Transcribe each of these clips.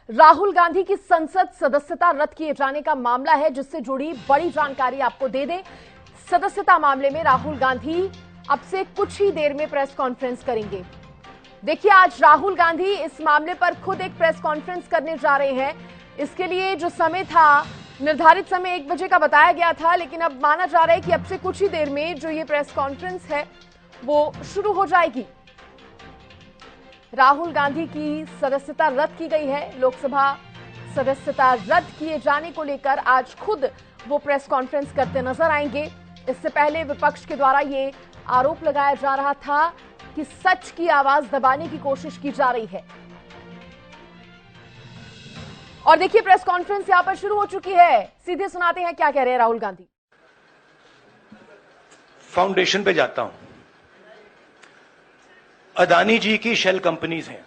राहुल गांधी की संसद सदस्यता रद्द किए जाने का मामला है, जिससे जुड़ी बड़ी जानकारी आपको दे दें। सदस्यता मामले में राहुल गांधी अब से कुछ ही देर में प्रेस कॉन्फ्रेंस करेंगे। देखिए, आज राहुल गांधी इस मामले पर खुद एक प्रेस कॉन्फ्रेंस करने जा रहे हैं। इसके लिए जो समय था, निर्धारित समय 1 बजे का बताया गया था, लेकिन अब माना जा रहा है कि अब से कुछ ही देर में जो ये प्रेस कॉन्फ्रेंस है वो शुरू हो जाएगी। राहुल गांधी की सदस्यता रद्द की गई है। लोकसभा सदस्यता रद्द किए जाने को लेकर आज खुद वो प्रेस कॉन्फ्रेंस करते नजर आएंगे। इससे पहले विपक्ष के द्वारा ये आरोप लगाया जा रहा था कि सच की आवाज दबाने की कोशिश की जा रही है। और देखिए, प्रेस कॉन्फ्रेंस यहां पर शुरू हो चुकी है। सीधे सुनाते हैं क्या कह रहे हैं राहुल गांधी। फाउंडेशन पे जाता हूं। अदानी जी की शेल कंपनीज हैं,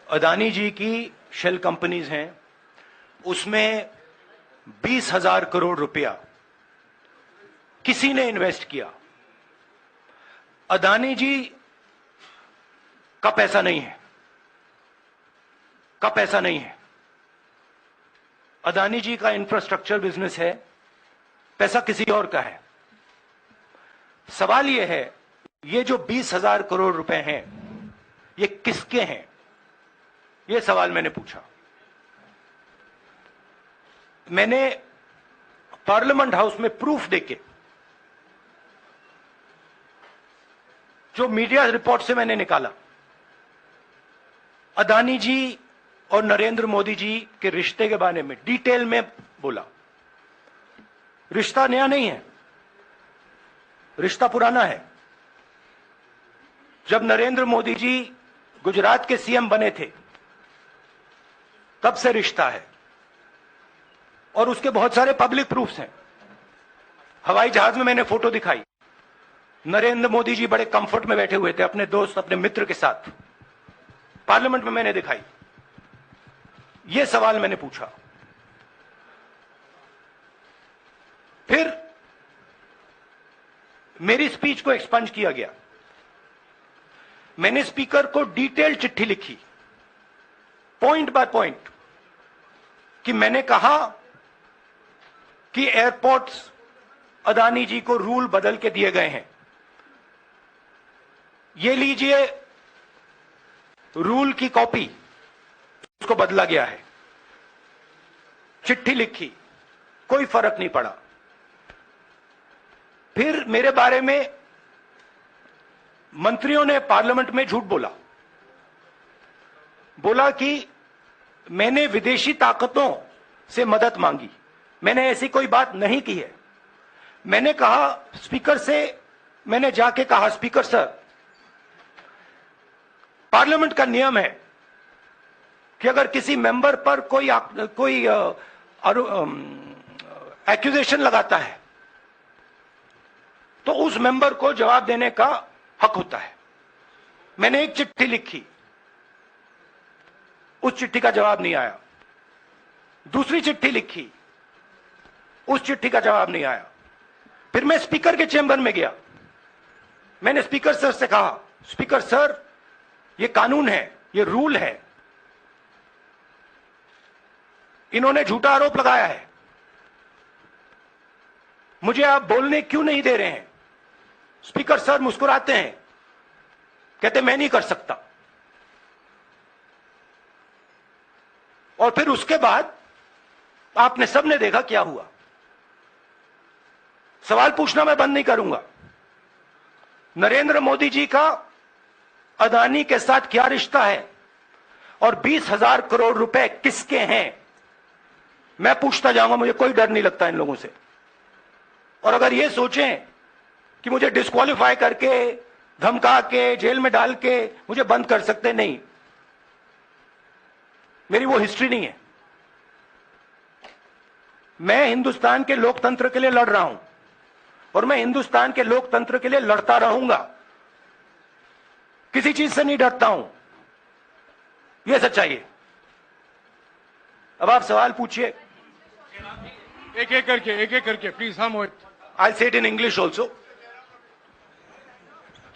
अदानी जी की शेल कंपनीज हैं, उसमें 20,000 करोड़ रुपया किसी ने इन्वेस्ट किया। अदानी जी का पैसा नहीं है, का पैसा नहीं है। अदानी जी का इंफ्रास्ट्रक्चर बिजनेस है, पैसा किसी और का है। सवाल यह है, ये जो 20,000 करोड़ रुपए हैं, ये किसके हैं? ये सवाल मैंने पूछा। मैंने पार्लियामेंट हाउस में प्रूफ देके, जो मीडिया रिपोर्ट से मैंने निकाला, अदानी जी और नरेंद्र मोदी जी के रिश्ते के बारे में डिटेल में बोला। रिश्ता नया नहीं है, रिश्ता पुराना है। जब नरेंद्र मोदी जी गुजरात के सीएम बने थे, तब से रिश्ता है, और उसके बहुत सारे पब्लिक प्रूफ्स हैं। हवाई जहाज में मैंने फोटो दिखाई, नरेंद्र मोदी जी बड़े कंफर्ट में बैठे हुए थे अपने दोस्त, अपने मित्र के साथ। पार्लियामेंट में मैंने दिखाई। यह सवाल मैंने पूछा। फिर मेरी स्पीच को एक्सपंज किया गया। मैंने स्पीकर को डिटेल चिट्ठी लिखी, पॉइंट बाय पॉइंट, कि मैंने कहा कि एयरपोर्ट्स अदानी जी को रूल बदल के दिए गए हैं। ये लीजिए रूल की कॉपी, उसको बदला गया है। चिट्ठी लिखी, कोई फर्क नहीं पड़ा। फिर मेरे बारे में मंत्रियों ने पार्लियामेंट में झूठ बोला। बोला कि मैंने विदेशी ताकतों से मदद मांगी। मैंने ऐसी कोई बात नहीं की है। मैंने कहा स्पीकर से, मैंने जाके कहा, स्पीकर सर, पार्लियामेंट का नियम है कि अगर किसी मेंबर पर कोई एक्यूजेशन लगाता है तो उस मेंबर को जवाब देने का हक होता है। मैंने एक चिट्ठी लिखी, उस चिट्ठी का जवाब नहीं आया। दूसरी चिट्ठी लिखी, उस चिट्ठी का जवाब नहीं आया। फिर मैं स्पीकर के चेंबर में गया। मैंने स्पीकर सर से कहा, स्पीकर सर, ये कानून है, ये रूल है, इन्होंने झूठा आरोप लगाया है, मुझे आप बोलने क्यों नहीं दे रहे हैं? स्पीकर सर मुस्कुराते हैं, कहते मैं नहीं कर सकता। और फिर उसके बाद आपने सबने देखा क्या हुआ। सवाल पूछना मैं बंद नहीं करूंगा। नरेंद्र मोदी जी का अदानी के साथ क्या रिश्ता है और 20,000 करोड़ रुपए किसके हैं, मैं पूछता जाऊंगा। मुझे कोई डर नहीं लगता इन लोगों से। और अगर ये सोचें कि मुझे डिस्क्वालीफाई करके, धमका के, जेल में डाल के मुझे बंद कर सकते, नहीं, मेरी वो हिस्ट्री नहीं है। मैं हिंदुस्तान के लोकतंत्र के लिए लड़ रहा हूं और मैं हिंदुस्तान के लोकतंत्र के लिए लड़ता रहूंगा। किसी चीज से नहीं डरता हूं, यह सच्चाई है। अब आप सवाल पूछिए। एक एक करके प्लीज। हम I'll say it in English also.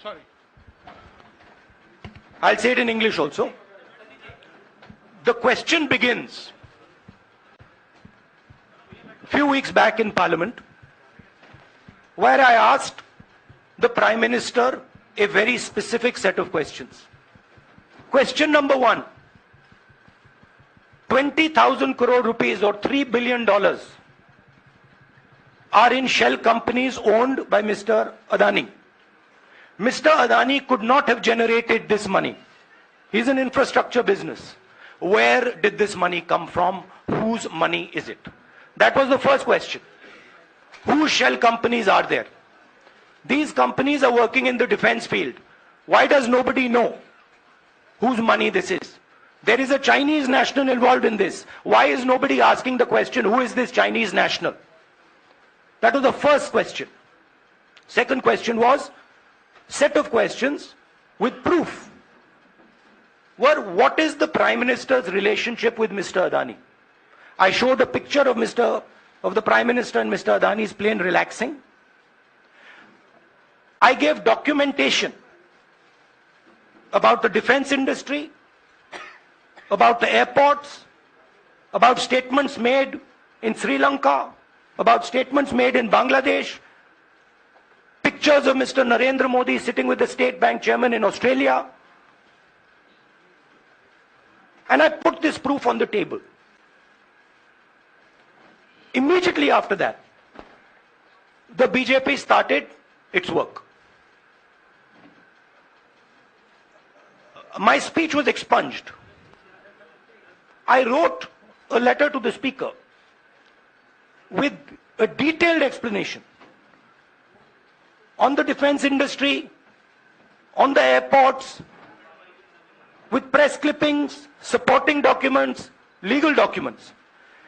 Sorry. I'll say it in English also. The question begins. A few weeks back in Parliament, where I asked the Prime Minister a very specific set of questions. Question number one, 20,000 crore rupees or $3 billion are in shell companies owned by Mr. Adani. Mr. Adani could not have generated this money. He's an infrastructure business. Where did this money come from? Whose money is it? That was the first question. Whose shell companies are there? These companies are working in the defense field. Why does nobody know whose money this is? There is a Chinese national involved in this. Why is nobody asking the question, who is this Chinese national? That was the first question. Second question was, set of questions with proof. What is the Prime Minister's relationship with Mr. Adani? I showed a picture of the Prime Minister and Mr. Adani's plane relaxing. I gave documentation about the defense industry, about the airports, about statements made in Sri Lanka, about statements made in Bangladesh, pictures of Mr. Narendra Modi sitting with the State Bank chairman in Australia. And I put this proof on the table. Immediately after that, the BJP started its work. My speech was expunged. I wrote a letter to the Speaker with a detailed explanation on the defense industry, on the airports, with press clippings, supporting documents, legal documents,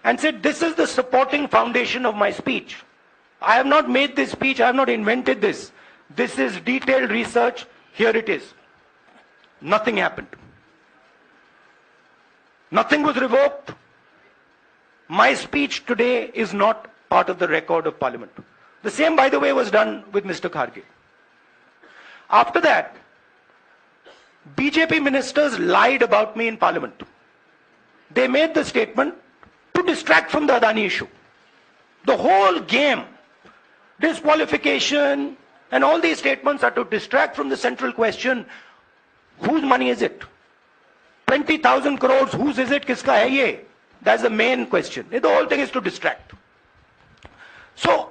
and said, this is the supporting foundation of my speech. I have not made this speech, I have not invented this. This is detailed research, here it is. Nothing happened. Nothing was revoked. My speech today is not part of the record of Parliament. The same, by the way, was done with Mr. Kharge. After that, BJP ministers lied about me in Parliament. They made the statement to distract from the Adani issue. The whole game, disqualification, and all these statements are to distract from the central question, whose money is it? 20,000 crores, whose is it? Kiska hai ye? That's the main question. The whole thing is to distract. So,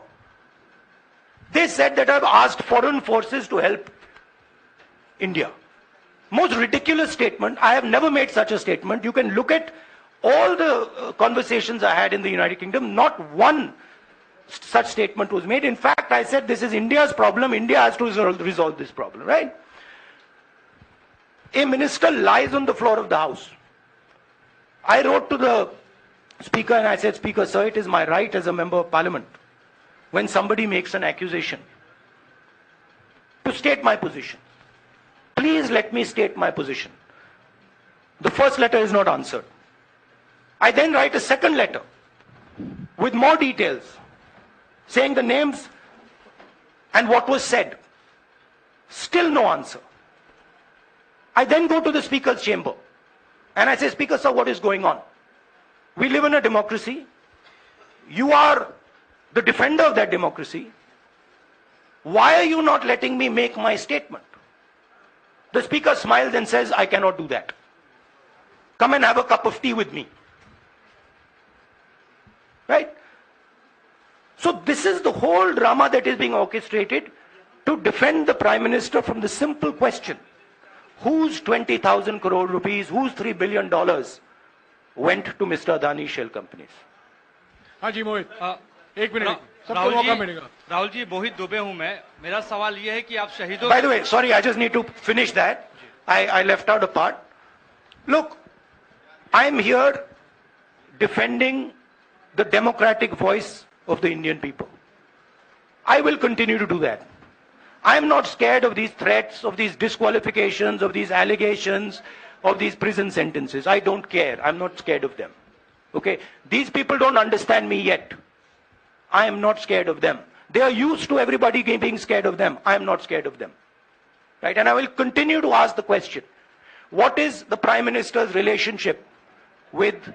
they said that I've asked foreign forces to help India. Most ridiculous statement. I have never made such a statement. You can look at all the conversations I had in the United Kingdom. Not one such statement was made. In fact, I said this is India's problem. India has to resolve this problem, right? A minister lies on the floor of the House. I wrote to the Speaker and I said, Speaker, sir, it is my right as a member of Parliament, when somebody makes an accusation, to state my position. Please let me state my position. The first letter is not answered. I then write a second letter with more details, saying the names and what was said. Still no answer. I then go to the Speaker's chamber and I say, Speaker, sir, what is going on? We live in a democracy. You are the defender of that democracy. Why are you not letting me make my statement? The Speaker smiles and says, I cannot do that. Come and have a cup of tea with me. Right? So this is the whole drama that is being orchestrated to defend the Prime Minister from the simple question, whose 20,000 crore rupees, whose $3 billion went to Mr. Adani shell companies? हाँ जी मोहित, एक minute सबको राहुल मौका जी, मिलेगा. राहुल जी, मोहित दुबे हूं मैं. मेरा सवाल ये है कि आप शहीदों. By the way, sorry, I just need to finish that. I left out a part. Look, I'm here defending the democratic voice of the Indian people. I will continue to do that. I'm not scared of these threats, of these disqualifications, of these allegations, of these prison sentences. I don't care. I'm not scared of them. Okay? These people don't understand me yet. I am not scared of them. They are used to everybody being scared of them. I am not scared of them. Right? And I will continue to ask the question, what is the Prime Minister's relationship with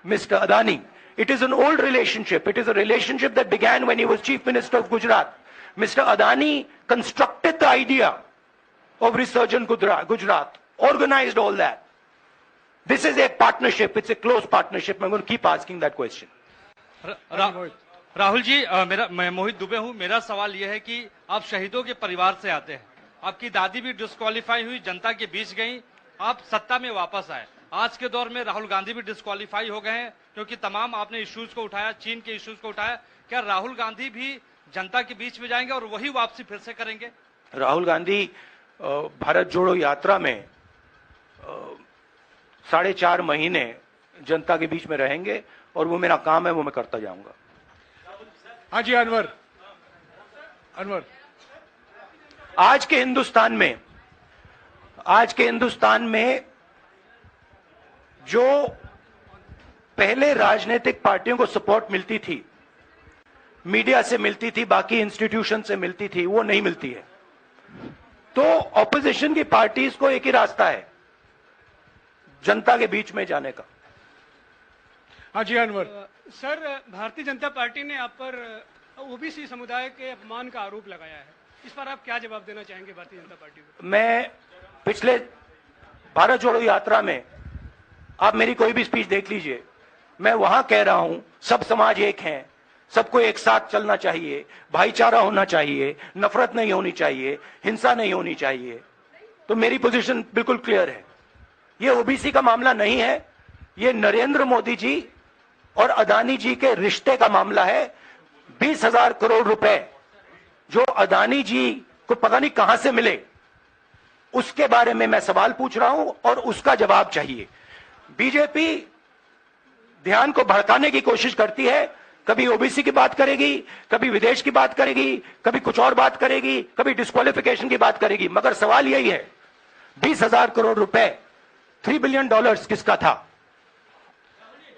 Mr. Adani. It is an old relationship. It is a relationship that began when he was Chief Minister of Gujarat. Mr. Adani constructed the idea of Resurgent Gujarat, organized all that. This is a partnership. It's a close partnership. I'm going to keep asking that question. Rahul ji, मैं मोहित दुबे हूं। मेरा सवाल यह है कि आप शहीदों के परिवार से आते हैं। आपकी दादी भी डिस्क्वालीफाई हुई, जनता के बीच गई, आप सत्ता में वापस आए। आज के दौर में राहुल गांधी भी डिस्क्वालीफाई हो गए हैं, क्योंकि तमाम आपने इश्यूज को उठाया, चीन के इश्यूज को उठाया। क्या राहुल गांधी भी जनता के बीच में जाएंगे और वही वापसी फिर से करेंगे? राहुल गांधी भारत जोड़ो यात्रा में 4.5 महीने जनता के बीच में रहेंगे और वो मेरा काम है, वो मैं करता जाऊंगा। हाँ जी, अनवर आज के हिंदुस्तान में जो पहले राजनीतिक पार्टियों को सपोर्ट मिलती थी, मीडिया से मिलती थी, बाकी इंस्टीट्यूशन से मिलती थी, वो नहीं मिलती है। तो ऑपोजिशन की पार्टीज को एक ही रास्ता है, जनता के बीच में जाने का। हाँ जी, अनवर। सर, भारतीय जनता पार्टी ने आप पर ओबीसी समुदाय के अपमान का आरोप लगाया है। इस पर आप क्या जवाब देना चाहेंगे भारतीय जनता पार्टी को? मैं पिछले भारत जोड़ो यात्रा में आप मेरी कोई भी स्पीच देख लीजिए, मैं वहां कह रहा हूं सब समाज एक हैं, सबको एक साथ चलना चाहिए, भाईचारा होना चाहिए, नफरत नहीं होनी चाहिए, हिंसा नहीं होनी चाहिए। तो मेरी पोजीशन बिल्कुल क्लियर है। ये ओबीसी का मामला नहीं है, ये नरेंद्र मोदी जी और अदानी जी के रिश्ते का मामला है। 20,000 करोड़ रुपए जो अदानी जी को पता नहीं कहां से मिले, उसके बारे में मैं सवाल पूछ रहा हूं और उसका जवाब चाहिए। बीजेपी ध्यान को भड़काने की कोशिश करती है, कभी ओबीसी की बात करेगी, कभी विदेश की बात करेगी, कभी कुछ और बात करेगी, कभी डिस्क्वालिफिकेशन की बात करेगी, मगर सवाल यही है 20,000 करोड़ रुपए, $3 बिलियन किसका था?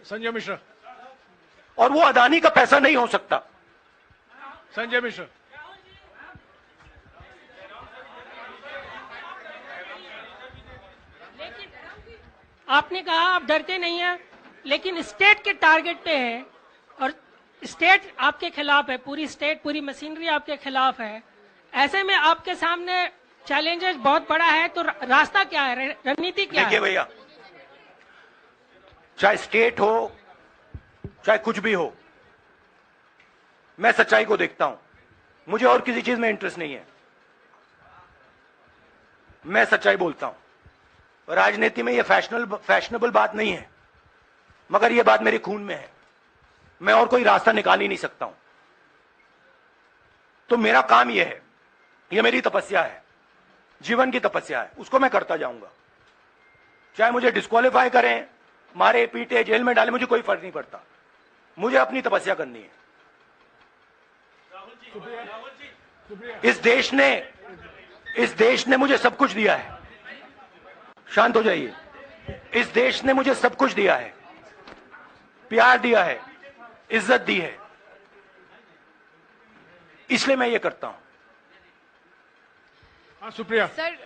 संजय मिश्रा। और वो अदानी का पैसा नहीं हो सकता। संजय मिश्रा। आपने कहा आप डरते नहीं हैं, लेकिन स्टेट के टारगेट पे है और स्टेट आपके खिलाफ है, पूरी स्टेट, पूरी मशीनरी आपके खिलाफ है। ऐसे में आपके सामने चैलेंजेस बहुत बड़ा है, तो रास्ता क्या है, रणनीति क्या है? देखिए भैया, चाहे स्टेट हो, चाहे कुछ भी हो, मैं सच्चाई को देखता हूं। मुझे और किसी चीज में इंटरेस्ट नहीं है, मैं सच्चाई बोलता हूं। राजनीति में ये फैशनेबल बात नहीं है, मगर ये बात मेरे खून में है। मैं और कोई रास्ता निकाल ही नहीं सकता हूं। तो मेरा काम यह है, यह मेरी तपस्या है, जीवन की तपस्या है, उसको मैं करता जाऊंगा। चाहे मुझे डिस्क्वालीफाई करें, मारे पीटे, जेल में डाले, मुझे कोई फर्क नहीं पड़ता। मुझे अपनी तपस्या करनी है। इस देश ने मुझे सब कुछ दिया है। शांत हो जाइए। इस देश ने मुझे सब कुछ दिया है, प्यार दिया है, इज्जत दी है, इसलिए मैं ये करता हूं। हाँ, Supriya. Sir,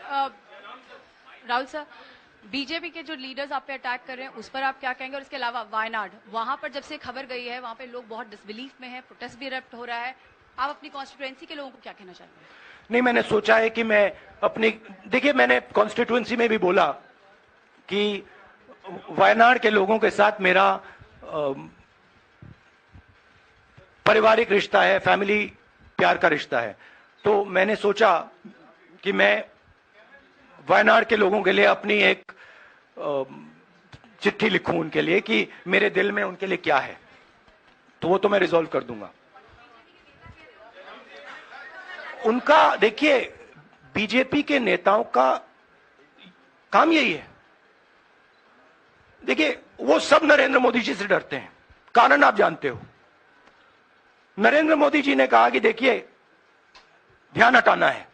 Rahul sir, BJP के जो लीडर्स आप पे अटैक कर रहे हैं उस पर आप क्या कहेंगे? और इसके अलावा वायनाड, वहां पर जब से खबर गई है, वहां पे लोग बहुत डिसबिलीफ में हैं, प्रोटेस्ट भी इरप्ट हो रहा है। आप अपनी कॉन्स्टिट्यूएंसी के लोगों को क्या कहना चाहेंगे? नहीं, मैंने सोचा है कि मैं अपनी, देखिए मैंने कॉन्स्टिट्यूएंसी में भी बोला कि वायनाड के लोगों के साथ मेरा पारिवारिक रिश्ता है, फैमिली प्यार का रिश्ता है। तो मैंने सोचा कि मैं वायनाड के लोगों के लिए अपनी एक चिट्ठी लिखूं उनके लिए कि मेरे दिल में उनके लिए क्या है। तो वो तो मैं रिजॉल्व कर दूंगा। उनका, देखिए, बीजेपी के नेताओं का काम यही है। देखिए, वो सब नरेंद्र मोदी जी से डरते हैं, कारण आप जानते हो। नरेंद्र मोदी जी ने कहा कि देखिए ध्यान हटाना है।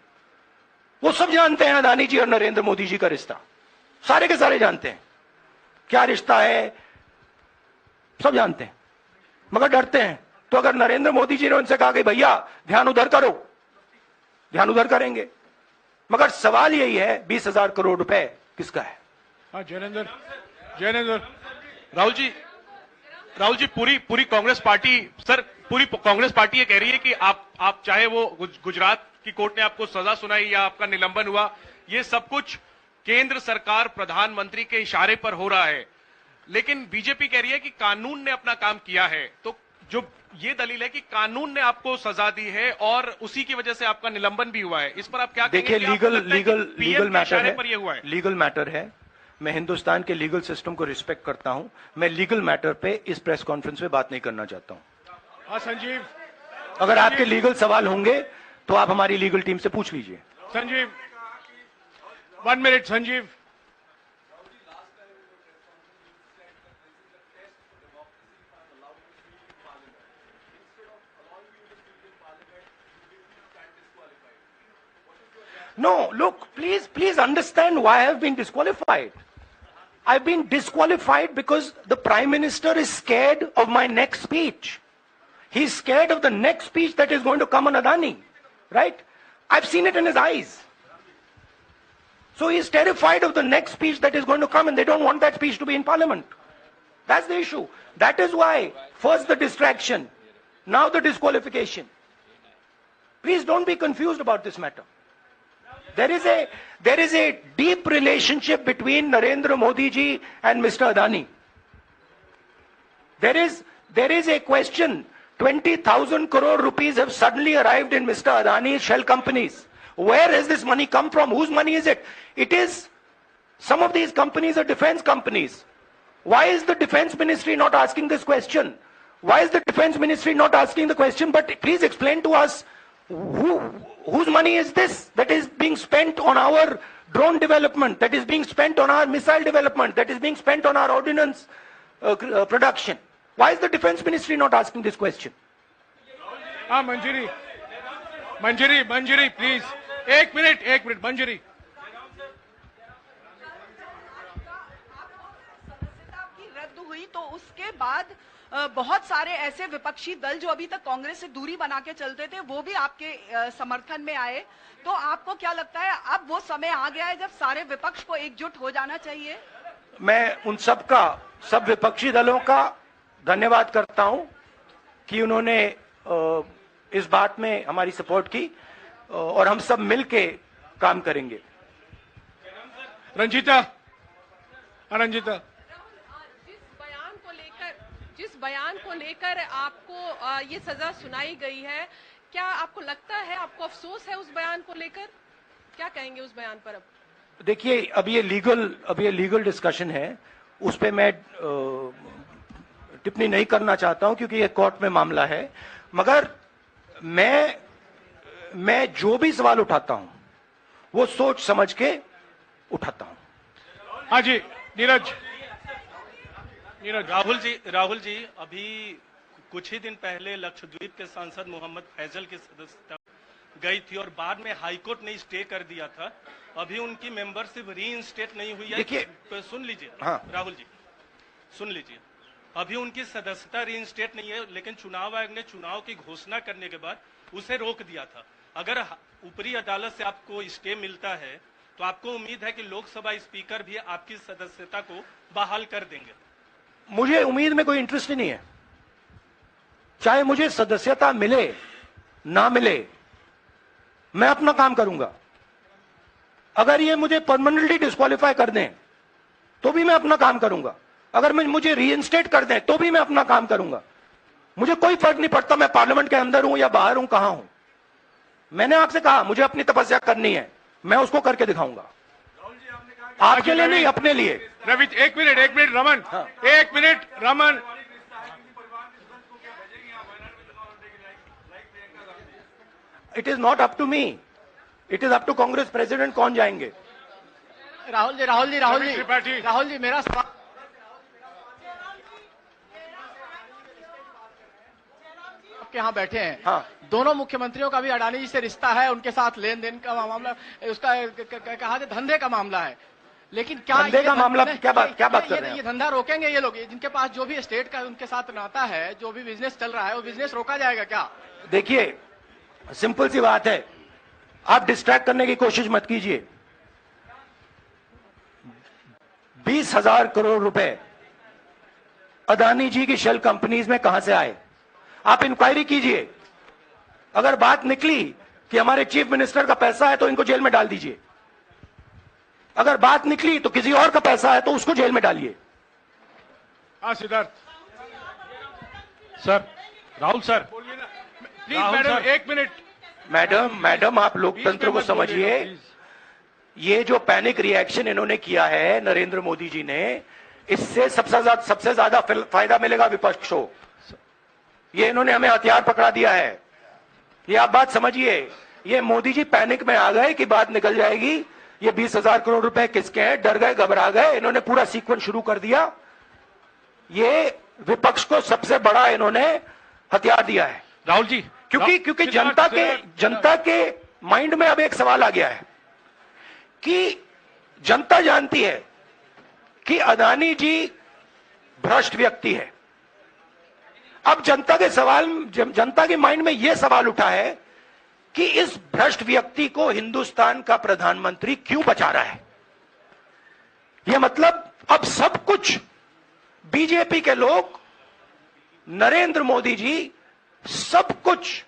वो सब जानते हैं अदानी जी और नरेंद्र मोदी जी का रिश्ता, सारे के सारे जानते हैं क्या रिश्ता है, सब जानते हैं, मगर डरते हैं। तो अगर नरेंद्र मोदी जी ने उनसे कहा कि भैया ध्यान उधर करो, ध्यान उधर करेंगे। मगर सवाल यही है 20,000 करोड़ रुपए किसका है? हाँ, जैनेंद्र। राहुल जी पूरी कांग्रेस पार्टी, सर पूरी कांग्रेस पार्टी ये कह रही है कि आप चाहे वो गुजरात की कोर्ट ने आपको सजा सुनाई या आपका निलंबन हुआ, ये सब कुछ केंद्र सरकार प्रधानमंत्री के इशारे पर हो रहा है। लेकिन बीजेपी कह रही है कि कानून ने अपना काम किया है। तो जो ये दलील है कि कानून ने आपको सजा दी है और उसी की वजह से आपका निलंबन भी हुआ है, इस पर आप क्या देखिए, लीगल मैटर है, पर ये हुआ है। लीगल मैटर है। मैं हिंदुस्तान के लीगल सिस्टम को रिस्पेक्ट करता हूं। मैं लीगल मैटर पे इस प्रेस कॉन्फ्रेंस में बात नहीं करना चाहता हूं। हाँ संजीव, अगर आपके लीगल सवाल होंगे तो आप हमारी लीगल टीम से पूछ लीजिए। Sanjeev 1 minute Sanjeev. No, look, please understand why I have been disqualified. I've been disqualified because the Prime Minister is scared of my next speech. He's scared of the next speech that is going to come on Adani, right? I've seen it in his eyes. So he's terrified of the next speech that is going to come, and they don't want that speech to be in Parliament. That's the issue. That is why, first the distraction, now the disqualification. Please don't be confused about this matter. There is a deep relationship between Narendra Modi ji and Mr. Adani. There is a question. 20,000 crore rupees have suddenly arrived in Mr. Adani's shell companies. Where has this money come from? Whose money is it? It is, some of these companies are defense companies. Why is the defense ministry not asking this question? Why is the defense ministry not asking the question? But please explain to us, whose money is this that is being spent on our drone development, that is being spent on our missile development, that is being spent on our ordnance production? Why is the defense ministry not asking this question? Manjari, please. एक minute मंजरी। की रद्द हुई तो उसके बाद बहुत सारे ऐसे विपक्षी दल जो अभी तक कांग्रेस से दूरी बना के चलते थे वो भी आपके समर्थन में आए। तो आपको क्या लगता है अब वो समय आ गया है जब सारे विपक्ष को एकजुट हो जाना चाहिए? मैं उन सब विपक्षी दलों का धन्यवाद करता हूं कि उन्होंने इस बात में हमारी सपोर्ट की और हम सब मिलके काम करेंगे। रंजीता, जिस बयान को लेकर आपको ये सजा सुनाई गई है, क्या आपको लगता है, आपको अफसोस है उस बयान को लेकर? क्या कहेंगे उस बयान पर? अब देखिए, अब ये लीगल डिस्कशन है, उस पे मैं टिप्पणी नहीं करना चाहता हूं क्योंकि ये कोर्ट में मामला है। मगर मैं जो भी सवाल उठाता हूं वो सोच समझ के उठाता हूं। हाँ जी, नीरज। राहुल जी अभी कुछ ही दिन पहले लक्षद्वीप के सांसद मोहम्मद फैजल की सदस्यता गई थी और बाद में हाईकोर्ट ने स्टे कर दिया था। अभी उनकी मेंबरशिप रीइंस्टेट नहीं हुई है। देखिए, सुन लीजिए। हाँ। राहुल जी सुन लीजिए, अभी उनकी सदस्यता रीइंस्टेट नहीं है, लेकिन चुनाव आयोग ने चुनाव की घोषणा करने के बाद उसे रोक दिया था। अगर ऊपरी अदालत से आपको स्टे मिलता है तो आपको उम्मीद है कि लोकसभा स्पीकर भी आपकी सदस्यता को बहाल कर देंगे? मुझे उम्मीद में कोई इंटरेस्ट ही नहीं है। चाहे मुझे सदस्यता मिले ना मिले, मैं अपना काम करूंगा। अगर ये मुझे परमानेंटली डिस्क्वालीफाई कर दें तो भी मैं अपना काम करूंगा। अगर मुझे रीइंस्टेट कर दें तो भी मैं अपना काम करूंगा। मुझे कोई फर्क नहीं पड़ता मैं पार्लियामेंट के अंदर हूं या बाहर हूं, कहां हूं। मैंने आपसे कहा मुझे अपनी तपस्या करनी है, मैं उसको करके दिखाऊंगा। आपके लिए नहीं, अपने लिए। रवि, एक मिनट रमन। हाँ। एक minute Raman. It is not up to me, it is up to Congress president कौन जाएंगे। राहुल जी मेरा सवाल, आपके यहाँ बैठे हैं। हाँ। दोनों मुख्यमंत्रियों का भी अडानी जी से रिश्ता है, उनके साथ लेन देन का मामला, उसका कहा धंधे का मामला है। लेकिन क्या धंधे का मामला, क्या बात कर रहे हैं? ये धंधा रोकेंगे ये लोग? जिनके पास जो भी स्टेट का उनके साथ नाता है, जो भी बिजनेस चल रहा है, वो बिजनेस रोका जाएगा क्या? देखिए, सिंपल सी बात है, आप डिस्ट्रैक्ट करने की कोशिश मत कीजिए। 20,000 करोड़ रुपए अदानी जी की शेल कंपनीज में कहां से आए? आप इंक्वायरी कीजिए। अगर बात निकली कि हमारे चीफ मिनिस्टर का पैसा है तो इनको जेल में डाल दीजिए। अगर बात निकली तो किसी और का पैसा है तो उसको जेल में डालिए। Siddharth sir, Rahul sir, please madam, 1 minute. Madam आप लोकतंत्र को समझिए। ये जो पैनिक रिएक्शन इन्होंने किया है नरेंद्र मोदी जी ने, इससे सबसे ज्यादा फायदा मिलेगा विपक्ष को। ये इन्होंने हमें हथियार पकड़ा दिया है। ये आप बात समझिए। ये मोदी जी पैनिक में आ गए कि बात निकल जाएगी, ये 20,000 करोड़ रुपए किसके हैं, डर गए, घबरा गए। इन्होंने पूरा सीक्वेंस शुरू कर दिया। ये विपक्ष को सबसे बड़ा इन्होंने हथियार दिया है राहुल जी, क्योंकि जनता के माइंड में अब एक सवाल आ गया है कि जनता जानती है कि अदानी जी भ्रष्ट व्यक्ति है। अब जनता के माइंड में यह सवाल उठा है कि इस भ्रष्ट व्यक्ति को हिंदुस्तान का प्रधानमंत्री क्यों बचा रहा है। यह मतलब अब सब कुछ बीजेपी के लोग, नरेंद्र मोदी जी सब कुछ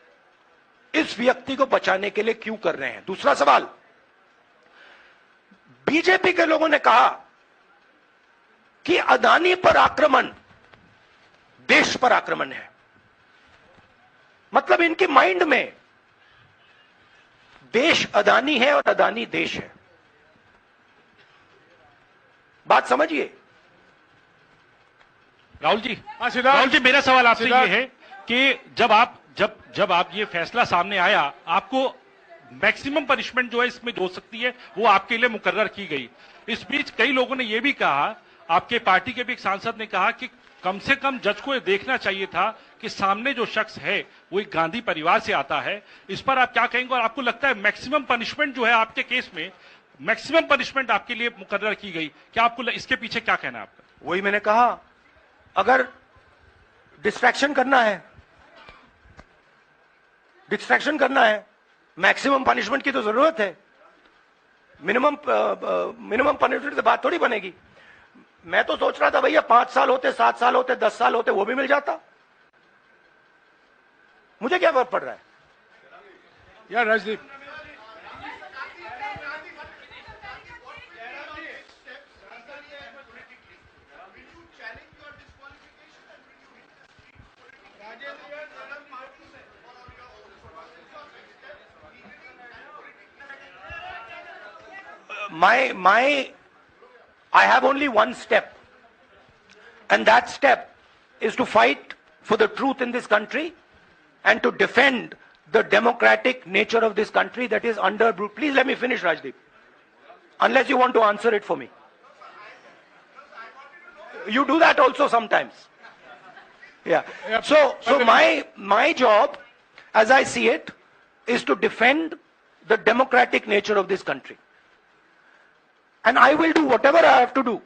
इस व्यक्ति को बचाने के लिए क्यों कर रहे हैं। दूसरा सवाल, बीजेपी के लोगों ने कहा कि अदानी पर आक्रमण देश पर आक्रमण है। मतलब इनके माइंड में देश अदानी है और अदानी देश है। बात समझिए। राहुल जी, मेरा सवाल आपसे ये है कि जब आप ये फैसला सामने आया, आपको मैक्सिमम पनिशमेंट जो है इसमें हो सकती है वो आपके लिए मुकर्रर की गई। इस बीच कई लोगों ने ये भी कहा, आपके पार्टी के भी एक सांसद ने कहा कि कम से कम जज को ये देखना चाहिए था कि सामने जो शख्स है वो एक गांधी परिवार से आता है। इस पर आप क्या कहेंगे? और आपको लगता है मैक्सिमम पनिशमेंट जो है आपके केस में, मैक्सिमम पनिशमेंट आपके लिए मुकर्रर की गई, क्या आपको इसके पीछे क्या कहना है आपका? वही मैंने कहा, अगर डिस्ट्रैक्शन करना है, मैक्सिमम पनिशमेंट की तो जरूरत है। मिनिमम पनिशमेंट से बात थोड़ी बनेगी। मैं तो सोच रहा था भैया 5 साल होते, 7 साल होते, 10 साल होते, वो भी मिल जाता। मुझे क्या फर्क पड़ रहा है यार। Rajdeep, I have only one step, and that step is to fight for the truth in this country and to defend the democratic nature of this country that is under. Please let me finish, Rajdeep, unless you want to answer it for me. You do that also sometimes. Yeah. So my job, as I see it, is to defend the democratic nature of this country. And I will do whatever I have to do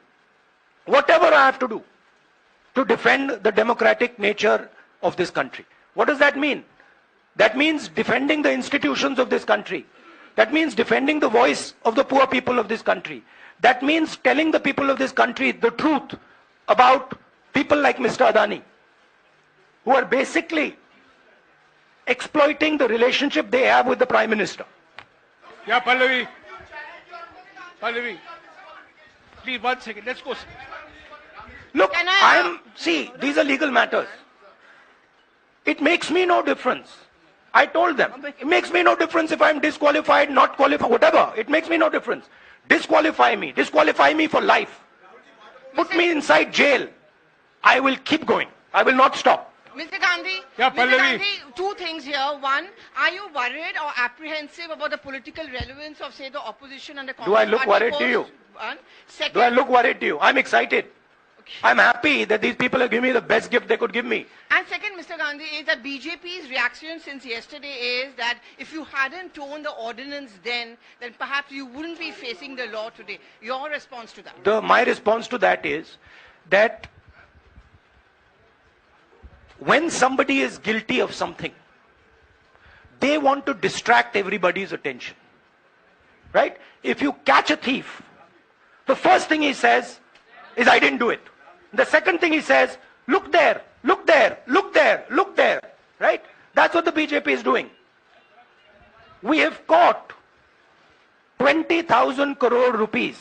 to defend the democratic nature of this country. What does that mean? That means defending the institutions of this country. That means defending the voice of the poor people of this country. That means telling the people of this country the truth about people like Mr. Adani, who are basically exploiting the relationship they have with the Prime Minister. Yeah, Pallavi, please 1 second. Let's go. Look, see, these are legal matters. It makes me no difference. I told them, it makes me no difference if I'm disqualified, not qualified, whatever. It makes me no difference. Disqualify me for life. Put me inside jail. I will keep going. I will not stop. Mr. Gandhi, yeah, Mr. Gandhi, 2 things here. One, are you worried or apprehensive about the political relevance of, say, the opposition and the Congress? Do I look worried to you? Second, do I look worried to you? I'm excited. Okay. I'm happy that these people have given me the best gift they could give me. And second, Mr. Gandhi, is that BJP's reaction since yesterday is that if you hadn't torn the ordinance then perhaps you wouldn't be facing the law today. Your response to that? My response to that is that when somebody is guilty of something, they want to distract everybody's attention. Right? If you catch a thief, the first thing he says is, I didn't do it. The second thing he says, Look there, look there, look there, look there, right? That's what the BJP is doing. We have caught 20,000 crore rupees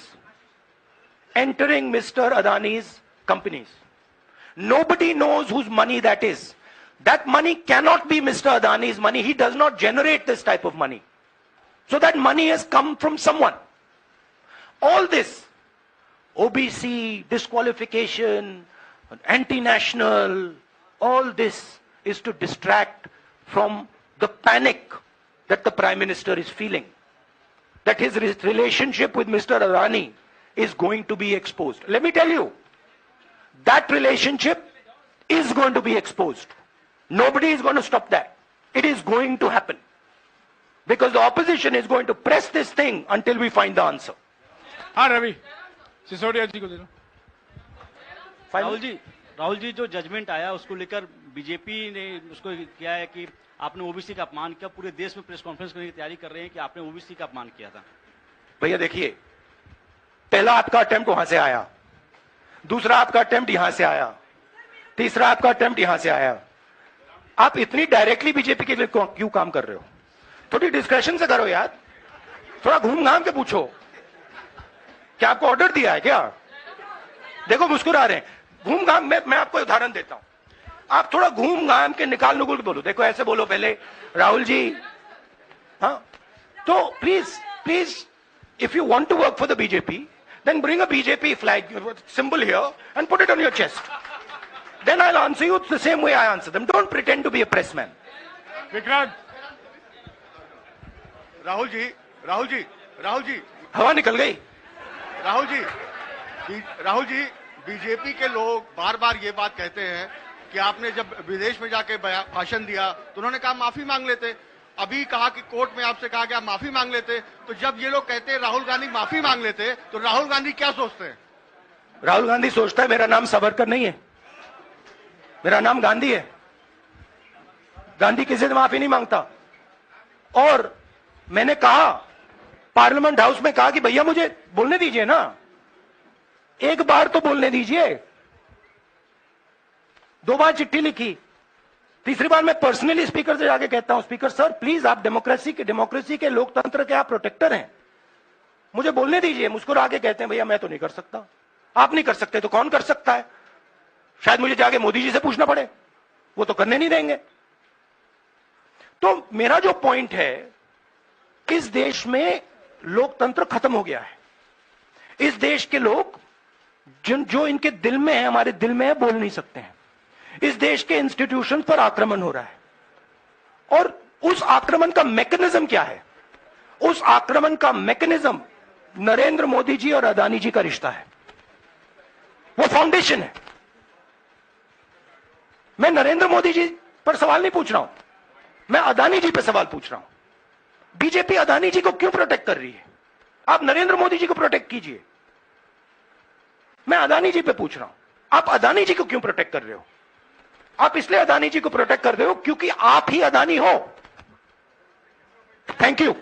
entering Mr. Adani's companies. Nobody knows whose money that is. That money cannot be Mr. Adani's money. He does not generate this type of money. So that money has come from someone. All this, OBC, disqualification, anti-national, all this is to distract from the panic that the Prime Minister is feeling. That his relationship with Mr. Adani is going to be exposed. Let me tell you, that relationship is going to be exposed. Nobody is going to stop that. It is going to happen. Because the opposition is going to press this thing until we find the answer. हाँ रवि, सिसोदिया जी को दे दो। राहुल जी जो judgement आया उसको लेकर BJP ने उसको किया है कि आपने ओबीसी का अपमान किया, पूरे देश में प्रेस कॉन्फ्रेंस करने की तैयारी कर रहे हैं कि आपने ओबीसी का अपमान किया था। भैया देखिए, पहला आपका अटेम्प्ट वहां से आया, दूसरा आपका अटेम्प्ट यहां से आया, तीसरा आपका अटेम्प्ट यहां से आया। आप इतनी डायरेक्टली बीजेपी के लिए क्यों काम कर रहे हो? थोड़ी डिस्कशन से करो यार, थोड़ा घूम घाम के पूछो। क्या आपको ऑर्डर दिया है क्या? देखो मुस्कुरा रहे हैं। घूम घाम, मैं आपको उदाहरण देता हूं, आप थोड़ा घूम घाम के निकाल नुकुल के बोलो। देखो ऐसे बोलो पहले, राहुल जी, हाँ तो please if you want to work for the BJP, then bring a BJP flag symbol here and put it on your chest. Then I'll answer you the same way I answer them. Don't pretend to be a press man. Vikrant, Rahul ji, हवा निकल गई। Rahul ji, BJP के लोग बार बार ये बात कहते हैं कि आपने जब विदेश में जाके भाषण दिया तो उन्होंने कहा माफी मांग लेते। अभी कहा कि कोर्ट में आपसे कहा गया माफी मांग लेते। तो जब ये लोग कहते हैं राहुल गांधी माफी मांग लेते, तो राहुल गांधी क्या सोचते हैं? राहुल गांधी सोचता है मेरा नाम सावरकर नहीं है, मेरा नाम गांधी है। गांधी किसी से माफी नहीं मांगता। और मैंने कहा, पार्लियामेंट हाउस में कहा कि भैया मुझे बोलने दीजिए ना, एक बार तो बोलने दीजिए। 2 बार चिट्ठी लिखी, तीसरी बार मैं पर्सनली स्पीकर से जाके कहता हूं, स्पीकर सर प्लीज, आप डेमोक्रेसी के लोकतंत्र के आप प्रोटेक्टर हैं, मुझे बोलने दीजिए। मुस्कुरा के कहते हैं भैया मैं तो नहीं कर सकता। आप नहीं कर सकते तो कौन कर सकता है? शायद मुझे जाके मोदी जी से पूछना पड़े, वो तो करने नहीं देंगे। तो मेरा जो पॉइंट है, इस देश में लोकतंत्र खत्म हो गया है। इस देश के लोग जो इनके दिल में है, हमारे दिल में है, बोल नहीं सकते हैं। इस देश के इंस्टीट्यूशन पर आक्रमण हो रहा है। और उस आक्रमण का मैकेनिज्म क्या है? उस आक्रमण का मैकेनिज्म नरेंद्र मोदी जी और अदानी जी का रिश्ता है, वो फाउंडेशन है। मैं नरेंद्र मोदी जी पर सवाल नहीं पूछ रहा हूं, मैं अदानी जी पर सवाल पूछ रहा हूं। बीजेपी अदानी जी को क्यों प्रोटेक्ट कर रही है? आप नरेंद्र मोदी जी को प्रोटेक्ट कीजिए। मैं अदानी जी पे पूछ रहा हूं, आप अदानी जी को क्यों प्रोटेक्ट कर रहे हो? आप इसलिए अदानी जी को प्रोटेक्ट कर रहे हो क्योंकि आप ही अदानी हो। Thank you.